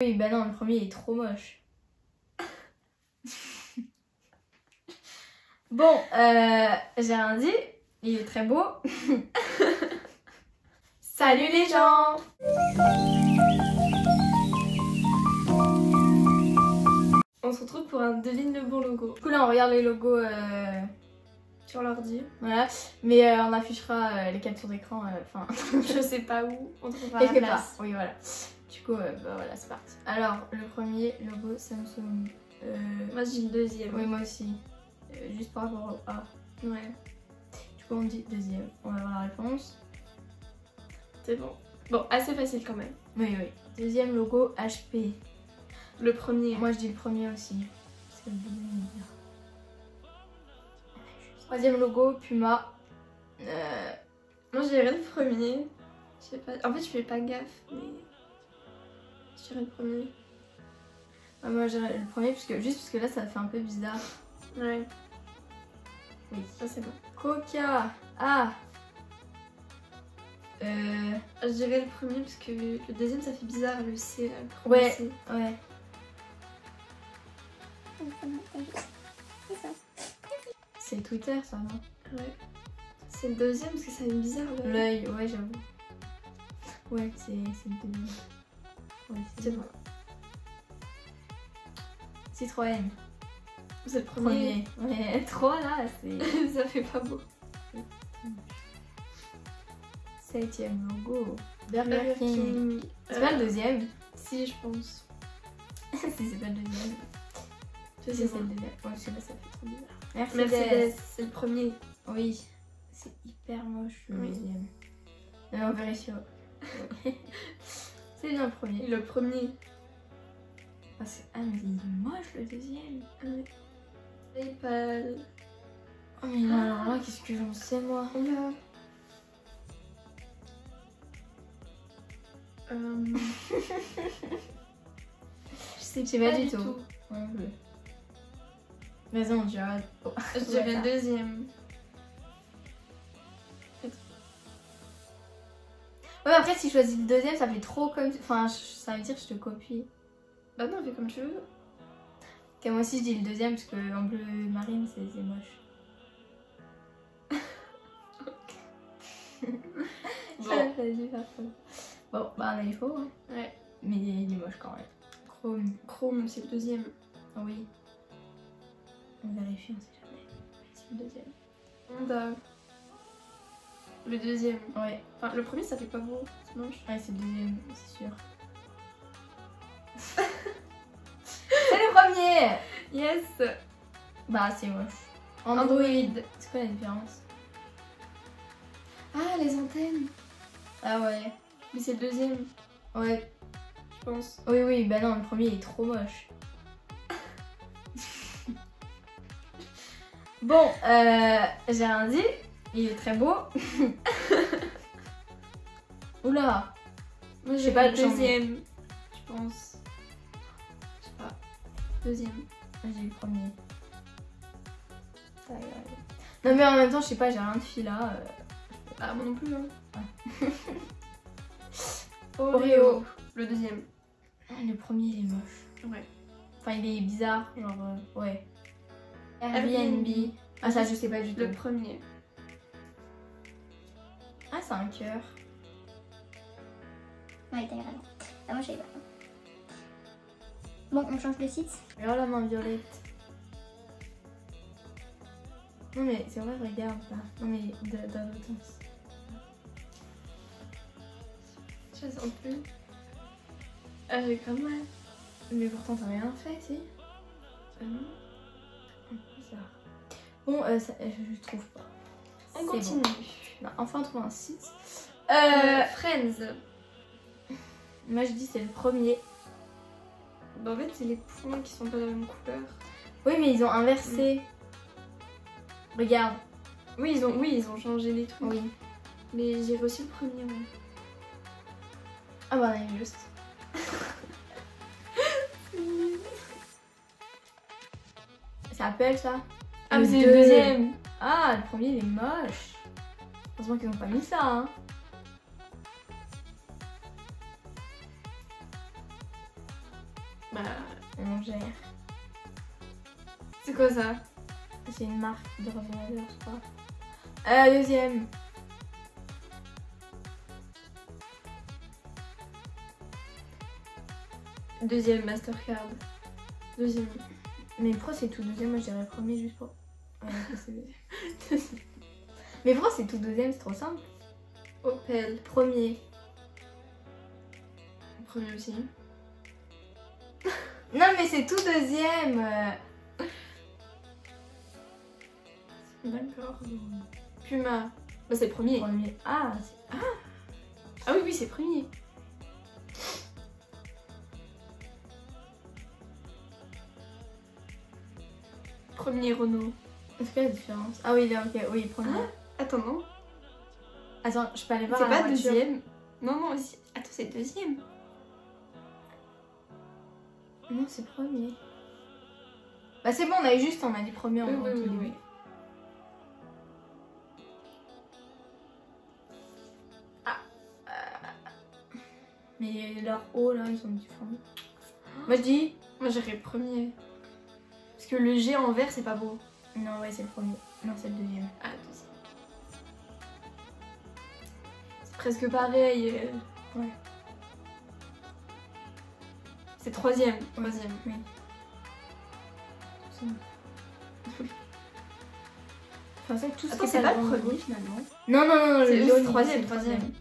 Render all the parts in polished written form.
Oui, bah non, le premier il est trop moche. Bon, j'ai rien dit, il est très beau. Salut les gens! On se retrouve pour un devine le bon logo. Du coup là on regarde les logos Sur l'ordi. voilà, mais on affichera les captures d'écran, enfin Je sais pas où. On trouvera quelque la part. place. Oui voilà. Du coup bah voilà c'est parti. Alors le premier logo Samsung. Moi j'ai le deuxième. Oui moi aussi. Juste par rapport au A. Ouais. Du coup on dit deuxième. On va voir la réponse. C'est bon. Bon, assez facile quand même. Oui oui. Deuxième logo HP. Le premier. Moi je dis le premier aussi. Parce que le deuxième est bien. Troisième logo Puma. Moi je dirais le premier. Je sais pas. En fait je fais pas gaffe, mais. Je dirais le premier. Moi je dirais le premier juste parce que là ça fait un peu bizarre. Ouais. Oui. Ça c'est bon. Coca. Ah. Je dirais le premier parce que le deuxième ça fait bizarre, le C là. Le premier Ouais. C. Ouais. C'est Twitter ça non? Ouais. C'est le deuxième parce que ça fait bizarre. Ouais. L'œil, ouais j'avoue. Ouais c'est le deuxième. Ouais, C'est bon. Citroën. C'est le premier. Ouais, 3 là c'est... Ça fait pas beau. Septième logo. Burger Burger King. King. C'est pas le deuxième? Si je pense. Si c'est pas le deuxième. Je Si sais c'est pas. le deuxième. Ouais parce que là ça fait trop bizarre. Mercedes, c'est le premier. Oui. C'est hyper moche le Oui. deuxième. On vérifie. Ouais. C'est bien le premier. Le premier. Ah, mais il est moche le deuxième. PayPal. Oh mais non, alors là qu'est-ce que j'en sais moi. Oula. Je sais pas du tout. Ouais, ouais. Vas-y on dira. Oh. Je dirais le deuxième. Ouais après si je choisis le deuxième ça fait trop comme... Enfin ça veut dire que je te copie. Bah non, fais comme tu veux. Ok moi aussi je dis le deuxième parce que en bleu marine c'est moche. Bon. Ça a dû faire ça. Bon bah on a eu faux hein. Ouais. Mais il est moche quand même. Chrome. Chrome, c'est le deuxième. Ah oui. On vérifie, on sait jamais. C'est le deuxième. Honda. Le deuxième. Ouais. Enfin, le premier, ça fait pas beau. C'est moche. Ouais c'est le deuxième, c'est sûr. C'est le premier. Yes. Bah c'est moche. Android. C'est quoi la différence? Ah, les antennes. Ah ouais. Mais c'est le deuxième, Ouais. je pense. Oui oui, bah non, le premier il est trop moche. Bon, j'ai rien dit. Il est très beau. Oula. Moi, Je sais j'ai pas, pas le j'en ai- deuxième, je pense. Je sais pas. Deuxième. J'ai le premier. Non mais en même temps, je sais pas, j'ai rien de fil là. Ah, moi non plus, hein. Ah. Oreo. Le deuxième. Le premier il est moche. Ouais. Enfin il est bizarre, genre ouais. Airbnb. Ah ça je sais pas du tout. Le premier. Ah c'est un cœur. Ouais, t'as raison. Ah, moi, je savais pas. Bon, on change de site. Alors la main violette. Non mais c'est vrai, regarde là. Non mais dans l'autre sens. Je la sens plus. Ah, j'ai quand même. Mais pourtant t'as rien fait, si. Non. Bizarre. Bon, je trouve pas. On C'est continue. bon. On a enfin trouvé un site. Friends. Moi je dis c'est le premier. Bah, en fait, c'est les points qui sont pas de la même couleur. Oui mais ils ont inversé. Regarde. Oui, ils ont changé les trucs. Oui. Mais j'ai reçu le premier, ouais. Ah bah on est juste. C'est Apple ça? Ah, mais c'est le deuxième. Ah le premier il est moche. Heureusement qu'ils ont pas mis ça hein. Bah, Angère. c'est quoi ça? C'est une marque d'ordinateur, je crois. Deuxième. Deuxième Mastercard. Deuxième. Mais pourquoi c'est tout deuxième? Moi je dirais premier juste pour. Ouais, après, c'est deuxième. Mais pourquoi c'est tout deuxième? C'est trop simple. Opel. Premier. Premier aussi. Non mais c'est tout deuxième. D'accord. Puma. Bah c'est premier. Premier. Ah, Ah oui, oui, c'est premier. Premier Renault. c'est quoi la différence? Ah oui, là, ok, oui, premier. Attends, non. Attends, je peux aller voir C'est la pas voiture. deuxième. Non, non, aussi. Attends, c'est deuxième. Non, c'est premier. Bah c'est bon, on a dit premier en Oui, en oui, tout oui, début. oui. Mais leurs hauts là, ils sont différents. Moi je dis. Moi, j'irais premier. Parce que le G en vert, c'est pas beau. Non, ouais, c'est le premier. Non, c'est le deuxième. Ah, deuxième. C'est presque pareil. Ouais. C'est troisième. Troisième. Oui. Enfin, c'est tout Attends, ça. c'est pas le premier finalement. Non, non, non, C'est le le jaune. troisième, c'est le troisième.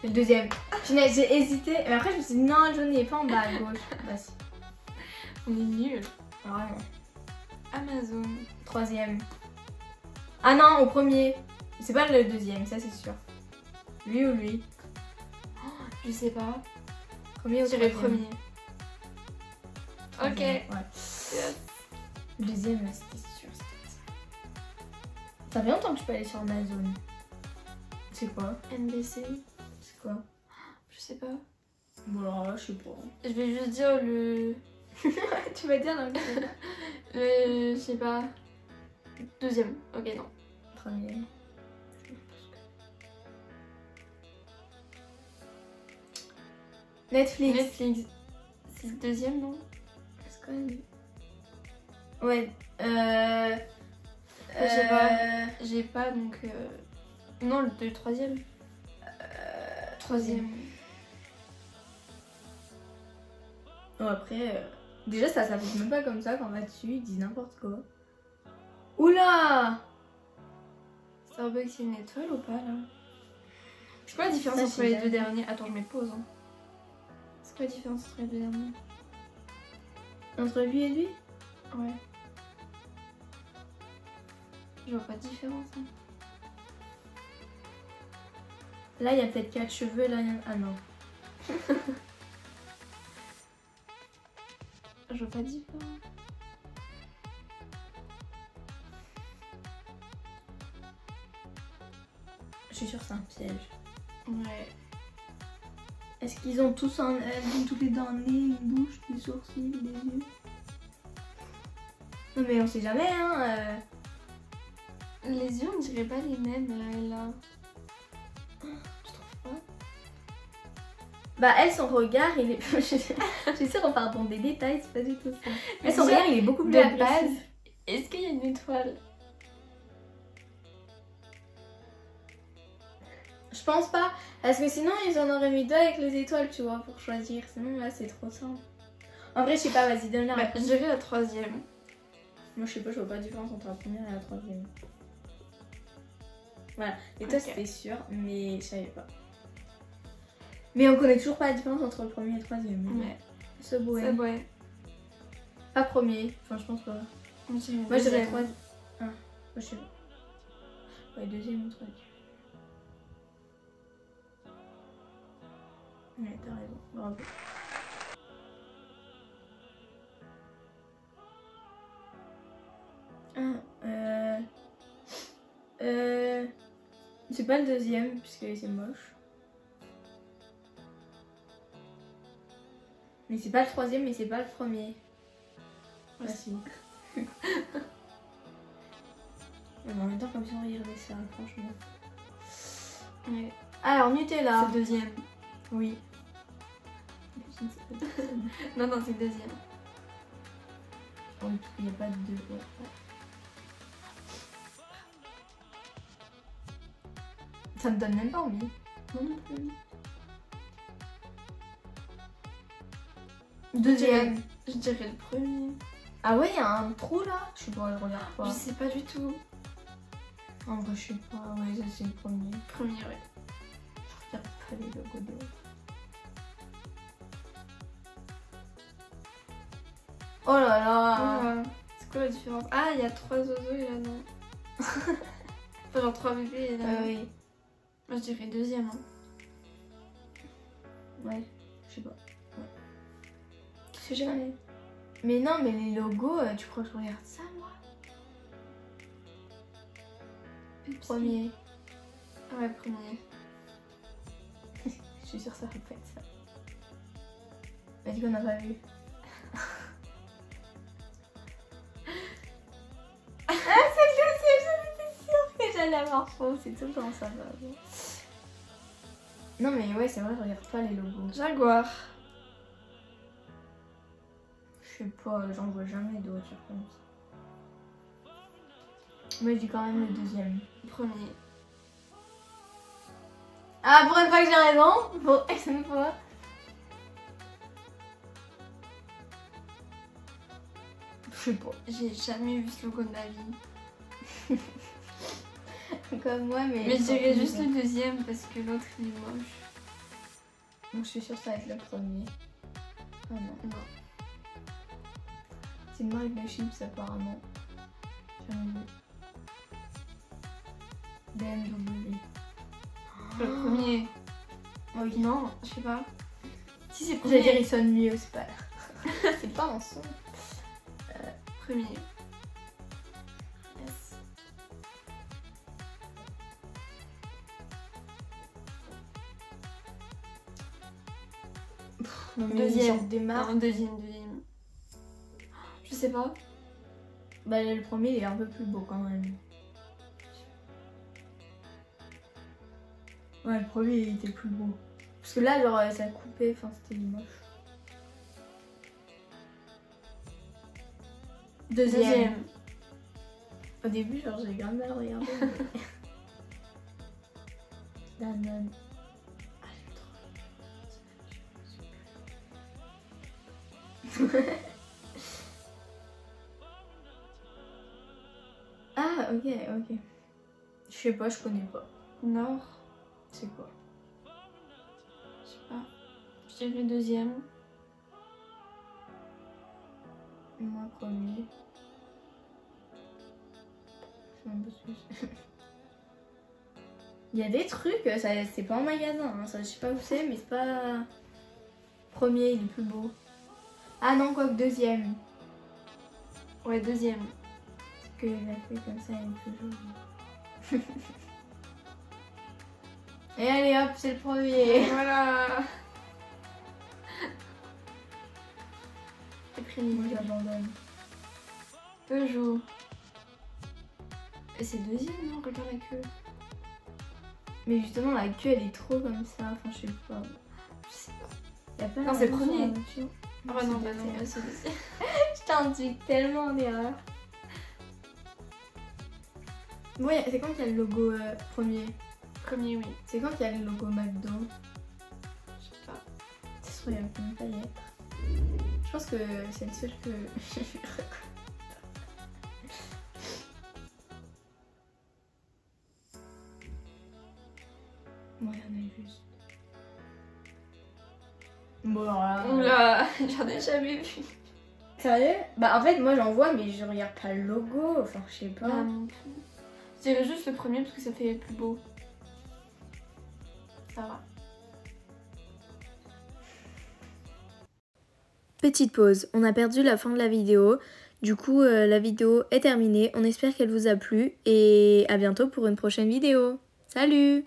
C'est le deuxième. J'ai hésité, mais après je me suis dit non, le jaune il est pas en bas à gauche. Bah si. On est nuls. Vraiment. Amazon. Troisième. Ah non, au premier. C'est pas le deuxième, ça c'est sûr. Lui ou lui? Je sais pas. Premier ou Je dirais troisième? premier. Troisième, Ok. Ouais. Yes. Le deuxième, là, c'était sûr. Ça fait longtemps que je peux aller sur Amazon. C'est quoi? NBC. C'est quoi? Je sais pas. Bon alors là, je sais pas. Je vais juste dire le. Tu vas dire dans Je sais pas. Deuxième. Ok, non. Premier. Netflix. Netflix. C'est le deuxième, non? C'est quoi lui? Ouais. Je sais pas. J'ai pas donc. Non, le troisième. Troisième. Bon, après, déjà ça s'affiche même pas comme ça quand on va dessus, ils disent n'importe quoi. Oula! Starbucks, c'est une étoile ou pas là? C'est quoi la différence Ça, entre j'ai les jamais deux vu. derniers? Attends, je mets pause. Hein. C'est quoi la différence entre les deux derniers? Entre lui et lui? Ouais. Je vois pas de différence. Hein. Là, il y a peut-être 4 cheveux, là, il y en a... Ah non. Je vois pas de différence. Je suis sûre que c'est un piège. Ouais. Est-ce qu'ils ont tous toutes les dents, un nez, une bouche, des sourcils, des yeux? Non mais on sait jamais, hein. Les yeux, on dirait pas les mêmes là et là. Tu trouves pas? Bah elle, son regard, il est... je suis sûre qu'on part dans des détails, c'est pas du tout ça. Mais son déjà, regard, il est beaucoup plus De agressif. base, est-ce qu'il y a une étoile? Je pense pas, parce que sinon ils en auraient mis deux avec les étoiles, tu vois, pour choisir. Sinon là, c'est trop simple. En vrai, je sais pas, vas-y, donne la Bah, réponse. je dirais la troisième. Moi, je sais pas, je vois pas la différence entre la première et la troisième. Voilà, et toi, Ok. c'était sûr, mais je savais pas. Mais on connaît toujours pas la différence entre le premier et le troisième. Ouais. Subway. Subway. Pas premier, enfin, je pense pas. Moi, je Moi, je dirais troisième. Ah, moi, je sais pas. Ouais, deuxième ou troisième. Ouais, t'as raison, bravo. C'est pas le deuxième, puisque c'est moche. Mais c'est pas le troisième, mais c'est pas le premier. Ah si. Mais en même temps, comme si on regardait ça, franchement. Ouais. Alors, Nutella. C'est le deuxième. Oui. Justine, c'est pas le deuxième. Non, non, c'est le deuxième. Oui, il n'y a pas de deux. Ouais. Ça me donne même pas envie. Non, non plus. Deuxième. Je dirais le premier. Ah ouais, il y a un trou là. Je sais pas, je regarde pas. Je sais pas du tout. En vrai, je sais pas. Ouais, ça c'est le premier. Premier, ouais. Je regarde pas les logos de. Oh là là. Voilà. C'est quoi la différence? Ah, il y a 3 oiseaux et là non. Enfin, genre 3 bébés et là non. Oui. Moi je dirais deuxième. Hein. Ouais, je sais pas. Je sais jamais. Mais non, mais les logos, tu crois que je regarde ça moi? Premier. Ah ouais, premier. Je suis sûre que ça va pas être ça. Mais du coup, on n'a pas vu. Ah, c'est le deuxième, j'étais sûre que j'allais avoir faux. C'est tout le temps ça. Va. Non, mais ouais, c'est vrai, je regarde pas les logos. Jaguar. Je sais pas, j'en vois jamais de voiture comme ça. Moi, je dis quand même le deuxième. Premier. Ah, pour une fois que j'ai raison. Pour une fois. Je sais pas. J'ai jamais vu ce logo de ma vie. Comme moi, Mais je dirais juste le deuxième parce que l'autre il est moche. Donc, je suis sûre que ça va être le premier. Ah non. Non. C'est une marque de chips apparemment. Jamais vu. BMW. Le premier. Oui. Non, je sais pas. Si c'est le J'allais dire premier. il sonne mieux, c'est pas. C'est pas un son. Premier. Yes. Non, mais Deuxième. des marques. Non, deuxième. Je sais pas. Bah le premier il est un peu plus beau quand même. Ouais, le premier il était plus beau. Parce que là genre ça coupait, enfin c'était moche. Deuxième. Au début genre j'ai grave mal regardé. Danone. Ah j'ai trop. Ah ok. Je sais pas, je connais pas. Nord. C'est quoi? Je sais pas. Je dirais deuxième. Moi premier. Je sais même pas ce que c'est. Il y a des trucs, ça c'est pas en magasin, hein, ça je sais pas où c'est, mais c'est pas. Premier, il est plus beau. Ah non, quoi que deuxième. Ouais, deuxième. Parce que la fait comme ça, elle est plus jolie. Et allez hop, c'est le premier. Voilà. Et premier. Moi j'abandonne. Peugeot. Et c'est deuxième, non? Regarde la queue. Mais justement, la queue elle est trop comme ça, enfin je sais pas. Je sais pas. Y a pas Non, c'est le l'argent sur la premier. voiture. Ah bah non, C'est bah non, deuxième. c'est deuxième. Je t'induis tellement en erreur. Bon, c'est quand qu'il y a le logo premier? Premier, oui. C'est quand qu'il y a le logo McDo? Je sais pas. Ça se trouve, il va même pas y être. Je pense que c'est le seul que je reconnais. Bon, il y en a juste. Bon, alors là. Oula, j'en ai jamais vu. Sérieux? Bah, en fait, moi j'en vois, mais je regarde pas le logo. Enfin, je sais pas. Ah, non plus. Je dirais juste le premier parce que ça fait le plus beau. Ça va. Petite pause, on a perdu la fin de la vidéo. Du coup, la vidéo est terminée. On espère qu'elle vous a plu et à bientôt pour une prochaine vidéo. Salut!